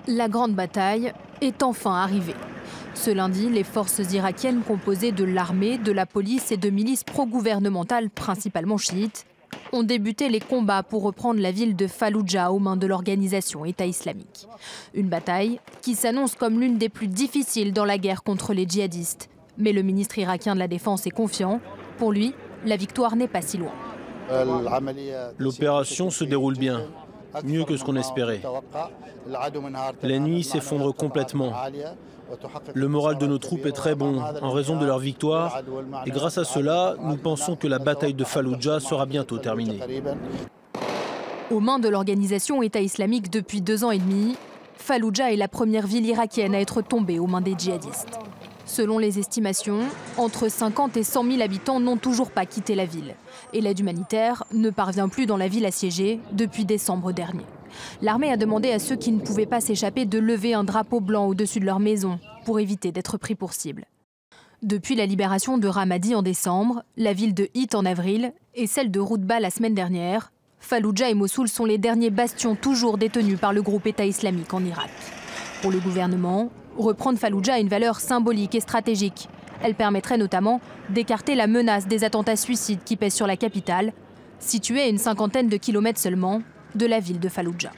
La grande bataille est enfin arrivée. Ce lundi, les forces irakiennes composées de l'armée, de la police et de milices pro-gouvernementales, principalement chiites, ont débuté les combats pour reprendre la ville de Falloujah aux mains de l'organisation État islamique. Une bataille qui s'annonce comme l'une des plus difficiles dans la guerre contre les djihadistes. Mais le ministre irakien de la Défense est confiant. Pour lui, la victoire n'est pas si loin. L'opération se déroule bien, mieux que ce qu'on espérait. L'ennemi s'effondre complètement. Le moral de nos troupes est très bon en raison de leur victoire et grâce à cela, nous pensons que la bataille de Falloujah sera bientôt terminée. Aux mains de l'organisation État islamique depuis 2 ans et demi, Falloujah est la première ville irakienne à être tombée aux mains des djihadistes. Selon les estimations, entre 50 et 100 000 habitants n'ont toujours pas quitté la ville. Et l'aide humanitaire ne parvient plus dans la ville assiégée depuis décembre dernier. L'armée a demandé à ceux qui ne pouvaient pas s'échapper de lever un drapeau blanc au-dessus de leur maison pour éviter d'être pris pour cible. Depuis la libération de Ramadi en décembre, la ville de Hit en avril et celle de Routba la semaine dernière, Falloujah et Mossoul sont les derniers bastions toujours détenus par le groupe État islamique en Irak. Pour le gouvernement, reprendre Falloujah a une valeur symbolique et stratégique. Elle permettrait notamment d'écarter la menace des attentats suicides qui pèsent sur la capitale, située à une 50aine de kilomètres seulement de la ville de Falloujah.